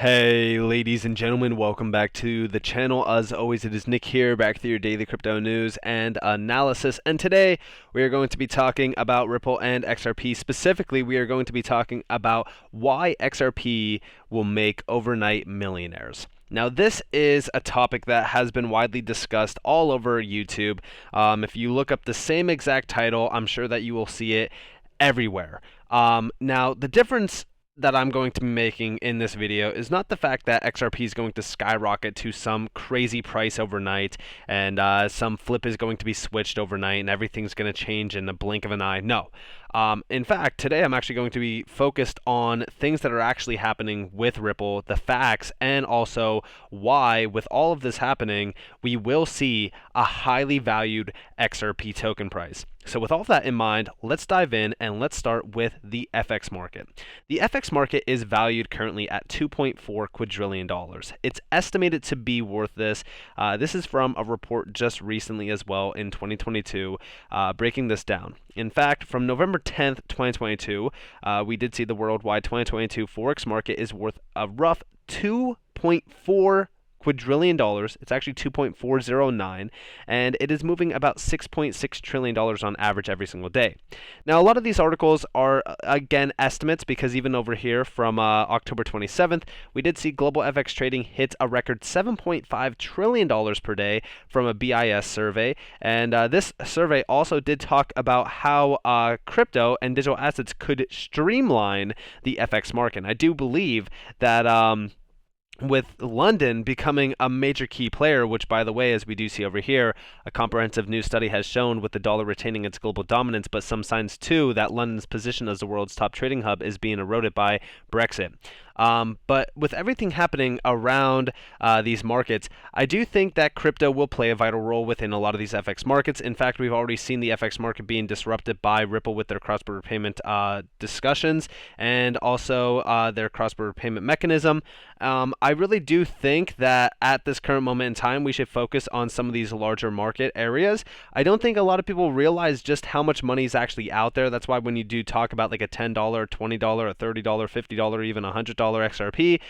Hey ladies and gentlemen, welcome back to the channel. As always, it is Nick here, back with your daily crypto news and analysis. And today we are going to be talking about Ripple and XRP. Specifically, we are going to be talking about why XRP will make overnight millionaires. Now, this is a topic that has been widely discussed all over YouTube. If you look up the same exact title, I'm sure that you will see it everywhere. Now, the difference that I'm going to be making in this video is not the fact that XRP is going to skyrocket to some crazy price overnight and some flip is going to be switched overnight and everything's going to change in the blink of an eye. No. In fact, today I'm actually going to be focused on things that are actually happening with Ripple, the facts, and also why, with all of this happening, we will see a highly valued XRP token price. So with all of that in mind, let's dive in and let's start with the FX market. The FX market is valued currently at $2.4 quadrillion. It's estimated to be worth this. This is from a report just recently as well in 2022, breaking this down. In fact, from November 10th, 2022, we did see the worldwide 2022 Forex market is worth a rough $2.4 quadrillion. It's actually 2.409, and it is moving about $6.6 trillion on average every single day. Now, a lot of these articles are, again, estimates, because even over here from October 27th, we did see global FX trading hit a record $7.5 trillion per day from a BIS survey, and this survey also did talk about how crypto and digital assets could streamline the FX market. I do believe that with London becoming a major key player, which, by the way, as we do see over here, a comprehensive new study has shown with the dollar retaining its global dominance, but some signs too that London's position as the world's top trading hub is being eroded by Brexit. But with everything happening around these markets, I do think that crypto will play a vital role within a lot of these FX markets. In fact, we've already seen the FX market being disrupted by Ripple with their cross-border payment discussions and also their cross-border payment mechanism. I really do think that at this current moment in time, we should focus on some of these larger market areas. I don't think a lot of people realize just how much money is actually out there. That's why when you do talk about like a $10, $20, a $30, $50, even $100 XRP,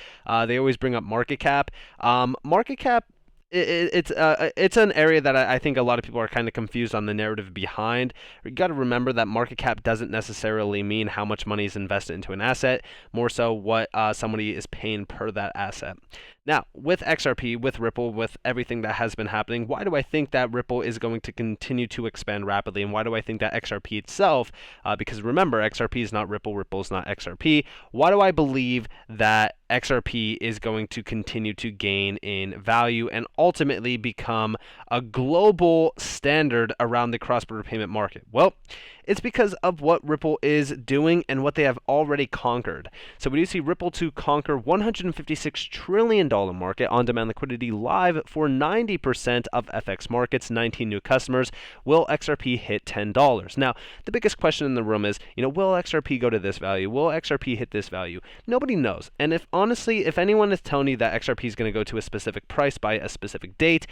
they always bring up market cap. Market cap, it's an area that I think a lot of people are kind of confused on the narrative behind. You got to remember that market cap doesn't necessarily mean how much money is invested into an asset, more so what somebody is paying per that asset. Now, with XRP, with Ripple, with everything that has been happening, why do I think that Ripple is going to continue to expand rapidly? And why do I think that XRP itself, because remember, XRP is not Ripple, Ripple is not XRP. Why do I believe that XRP is going to continue to gain in value and ultimately become a global standard around the cross-border payment market? Well, it's because of what Ripple is doing and what they have already conquered. So we do see Ripple to conquer $156 trillion market, on-demand liquidity live for 90% of FX markets, 19 new customers. Will XRP hit $10? Now, the biggest question in the room is, will XRP go to this value? Will XRP hit this value? Nobody knows. And if honestly, if anyone is telling you that XRP is going to go to a specific price by a specific date,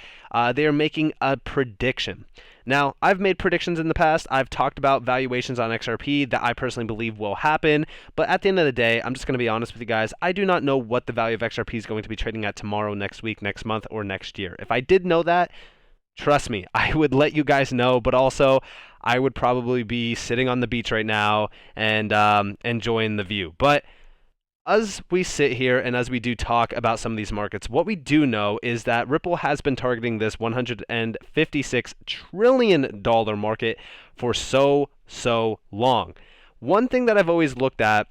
they are making a prediction. Now, I've made predictions in the past. I've talked about valuations on XRP that I personally believe will happen. But at the end of the day, I'm just going to be honest with you guys. I do not know what the value of XRP is going to be trading at tomorrow, next week, next month, or next year. If I did know that, trust me, I would let you guys know. But also, I would probably be sitting on the beach right now and enjoying the view. But as we sit here and as we do talk about some of these markets, what we do know is that Ripple has been targeting this $156 trillion market for so long. One thing that I've always looked at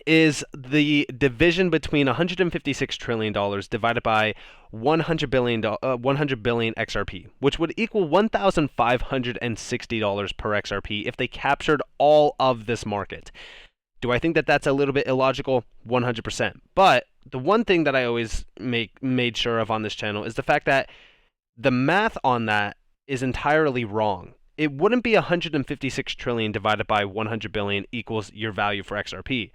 is the division between $156 trillion divided by 100 billion XRP, which would equal $1,560 per XRP if they captured all of this market. Do I think that that's a little bit illogical? 100%. But the one thing that I always made sure of on this channel is the fact that the math on that is entirely wrong. It wouldn't be 156 trillion divided by 100 billion equals your value for XRP.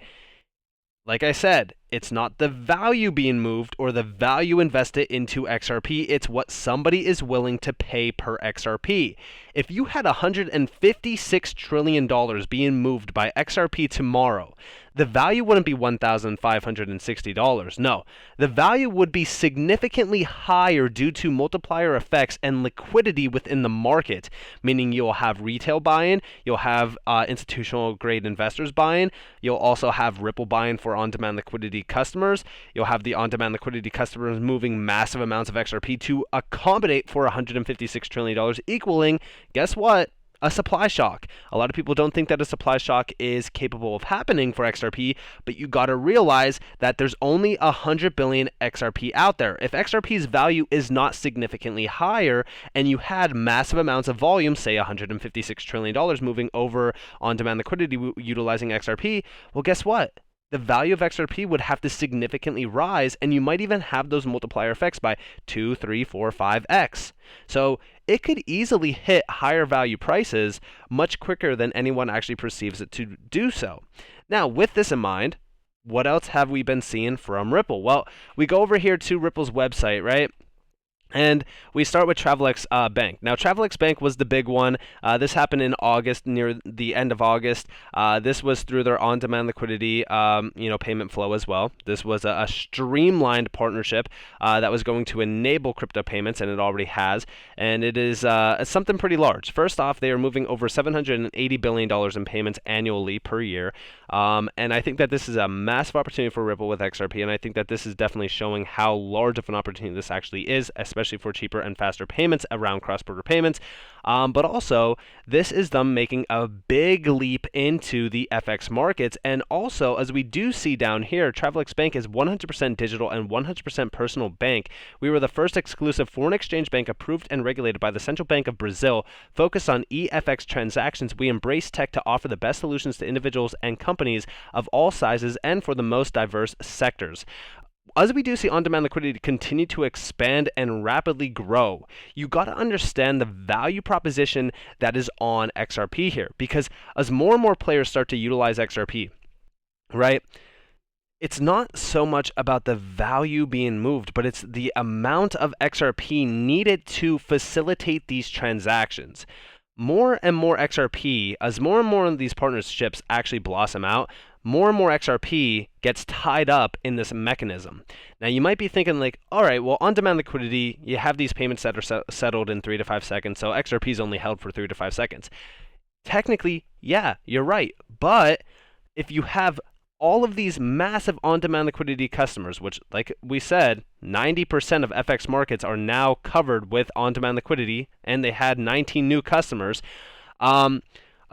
Like I said, it's not the value being moved or the value invested into XRP, it's what somebody is willing to pay per XRP. If you had $156 trillion being moved by XRP tomorrow, the value wouldn't be $1,560. No, the value would be significantly higher due to multiplier effects and liquidity within the market, meaning you'll have retail buy-in, you'll have institutional grade investors buy-in, you'll also have Ripple buy-in for on-demand liquidity customers, you'll have the on-demand liquidity customers moving massive amounts of XRP to accommodate for $156 trillion, equaling, guess what? A supply shock. A lot of people don't think that a supply shock is capable of happening for XRP, but you got to realize that there's only 100 billion XRP out there. If XRP's value is not significantly higher and you had massive amounts of volume, say $156 trillion moving over on-demand liquidity utilizing XRP, well, guess what? The value of XRP would have to significantly rise, and you might even have those multiplier effects by 2, 3, 4, 5x. So it could easily hit higher value prices much quicker than anyone actually perceives it to do so. Now, with this in mind, what else have we been seeing from Ripple? Well, we go over here to Ripple's website, right? And we start with Travelex Bank. Now, Travelex Bank was the big one. This happened in August, near the end of August. This was through their on-demand liquidity, payment flow as well. This was a streamlined partnership that was going to enable crypto payments, and it already has. And it is something pretty large. First off, they are moving over $780 billion in payments annually per year. And I think that this is a massive opportunity for Ripple with XRP, and I think that this is definitely showing how large of an opportunity this actually is, especially for cheaper and faster payments around cross-border payments. But also, this is them making a big leap into the FX markets. And also, as we do see down here, Travelex Bank is 100% digital and 100% personal bank. We were the first exclusive foreign exchange bank approved and regulated by the Central Bank of Brazil, focused on EFX transactions. We embrace tech to offer the best solutions to individuals and companies of all sizes and for the most diverse sectors. As we do see on-demand liquidity continue to expand and rapidly grow, you got to understand the value proposition that is on XRP here, because as more and more players start to utilize XRP, right, it's not so much about the value being moved, but it's the amount of XRP needed to facilitate these transactions. More and more XRP, as more and more of these partnerships actually blossom out, more and more XRP gets tied up in this mechanism. Now, you might be thinking like, all right, well, on-demand liquidity, you have these payments that are settled in 3 to 5 seconds, so XRP is only held for 3 to 5 seconds. Technically, yeah, you're right. But if you have all of these massive on-demand liquidity customers, which, like we said, 90% of FX markets are now covered with on-demand liquidity, and they had 19 new customers,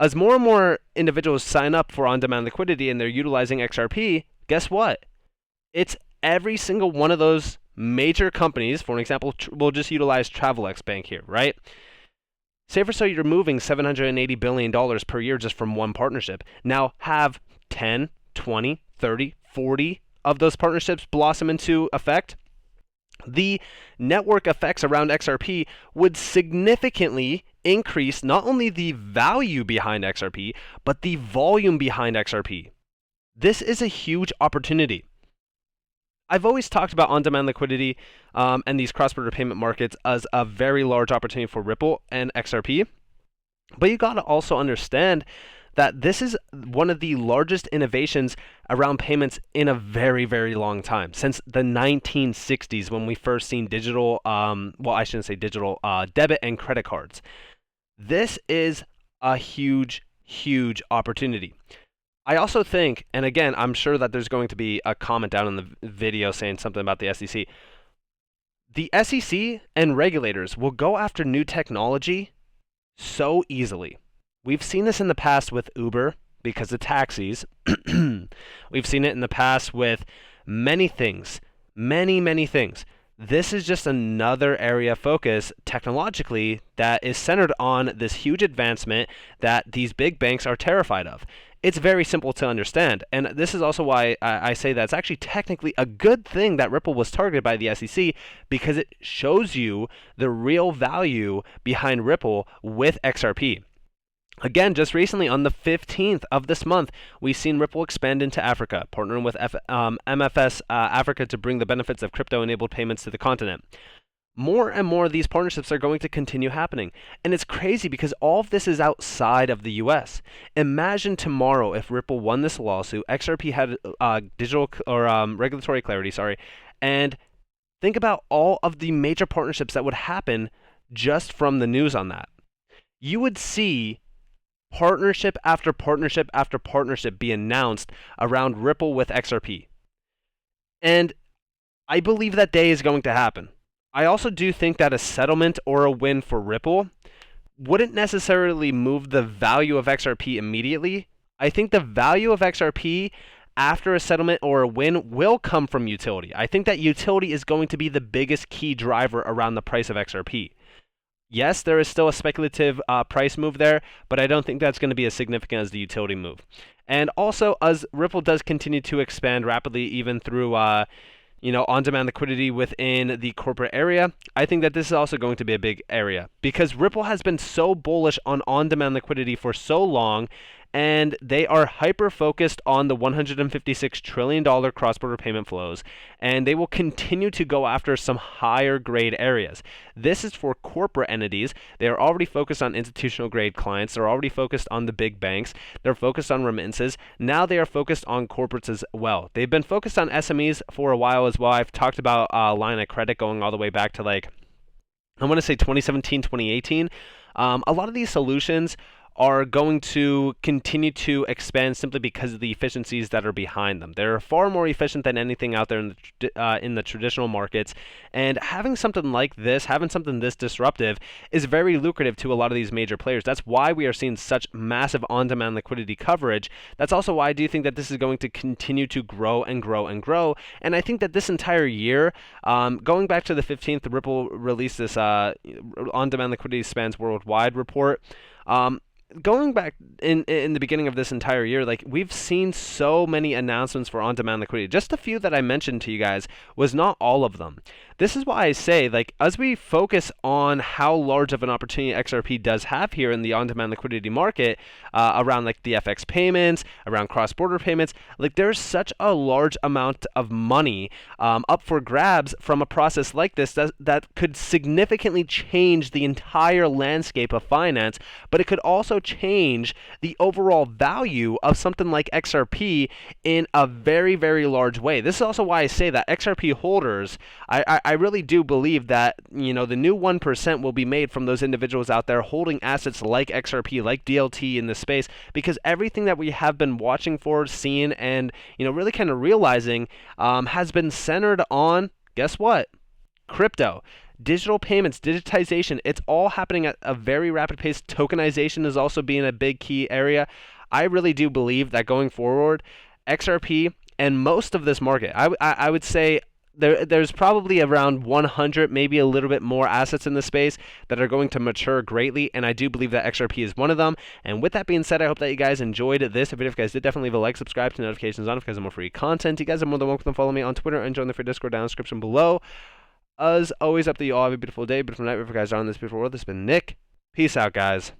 as more and more individuals sign up for on-demand liquidity and they're utilizing XRP, guess what? It's every single one of those major companies. For an example, we'll just utilize Travelex Bank here, right? Say for so you're moving $780 billion per year just from one partnership. Now have 10, 20, 30, 40 of those partnerships blossom into effect. The network effects around XRP would significantly increase not only the value behind XRP, but the volume behind XRP. This is a huge opportunity. I've always talked about on-demand liquidity and these cross-border payment markets as a very large opportunity for Ripple and XRP. But you got to also understand that this is one of the largest innovations around payments in a very, very long time, since the 1960s when we first seen digital, I shouldn't say digital, debit and credit cards. This is a huge, huge opportunity. I also think, and again, I'm sure that there's going to be a comment down in the video saying something about the SEC. The SEC and regulators will go after new technology so easily. We've seen this in the past with Uber because of taxis. We've seen it in the past with many things, many things. This is just another area of focus technologically that is centered on this huge advancement that these big banks are terrified of. It's very simple to understand, and this is also why I say that it's actually technically a good thing that Ripple was targeted by the SEC, because it shows you the real value behind Ripple with XRP. Again, just recently on the 15th of this month, we've seen Ripple expand into Africa, partnering with MFS Africa to bring the benefits of crypto-enabled payments to the continent. more and more of these partnerships are going to continue happening. And it's crazy because all of this is outside of the US. Imagine tomorrow if Ripple won this lawsuit, XRP had regulatory clarity, sorry, and think about all of the major partnerships that would happen just from the news on that. You would see partnership after partnership after partnership be announced around Ripple with XRP. And I believe that day is going to happen. I also do think that a settlement or a win for Ripple wouldn't necessarily move the value of XRP immediately. I think the value of XRP after a settlement or a win will come from utility. I think that utility is going to be the biggest key driver around the price of XRP. Yes, there is still a speculative price move there, but I don't think that's going to be as significant as the utility move. And also, as Ripple does continue to expand rapidly, even through on-demand liquidity within the corporate area, I think that this is also going to be a big area because Ripple has been so bullish on-demand liquidity for so long, and they are hyper-focused on the $156 trillion cross-border payment flows, and they will continue to go after some higher-grade areas. This is for corporate entities. They are already focused on institutional-grade clients. They're already focused on the big banks. They're focused on remittances. Now they are focused on corporates as well. They've been focused on SMEs for a while as well. I've talked about line of credit going all the way back to I want to say 2017, 2018. A lot of these solutions are going to continue to expand simply because of the efficiencies that are behind them. They're far more efficient than anything out there in the traditional markets, and having something like this, having something this disruptive, is very lucrative to a lot of these major players. That's why we are seeing such massive on-demand liquidity coverage. That's also why I do think that this is going to continue to grow and grow and grow, and I think that this entire year, going back to the 15th, Ripple released this on-demand liquidity spans worldwide report. Going back in the beginning of this entire year, we've seen so many announcements for on-demand liquidity. Just a few that I mentioned to you guys was not all of them. This is why I say, as we focus on how large of an opportunity XRP does have here in the on-demand liquidity market, around the FX payments, around cross-border payments, there's such a large amount of money up for grabs from a process like this that could significantly change the entire landscape of finance, but it could also change the overall value of something like XRP in a very, very large way. This is also why I say that XRP holders, I really do believe that the new 1% will be made from those individuals out there holding assets like XRP, like DLT in this space, because everything that we have been watching for, seeing, and really kind of realizing has been centered on, guess what? Crypto. Digital payments, digitization, it's all happening at a very rapid pace. Tokenization is also being a big key area. I really do believe that going forward, XRP and most of this market, I would say there's probably around 100, maybe a little bit more assets in the space that are going to mature greatly, and I do believe that XRP is one of them. And with that being said, I hope that you guys enjoyed this video. If you guys did, definitely leave a like, subscribe to notifications on if you guys have more free content. You guys are more than welcome to follow me on Twitter and join the free Discord down in the description below. As always, up to you all. Have a beautiful day, beautiful night, wherever you guys are on this beautiful world. This has been Nick. Peace out, guys.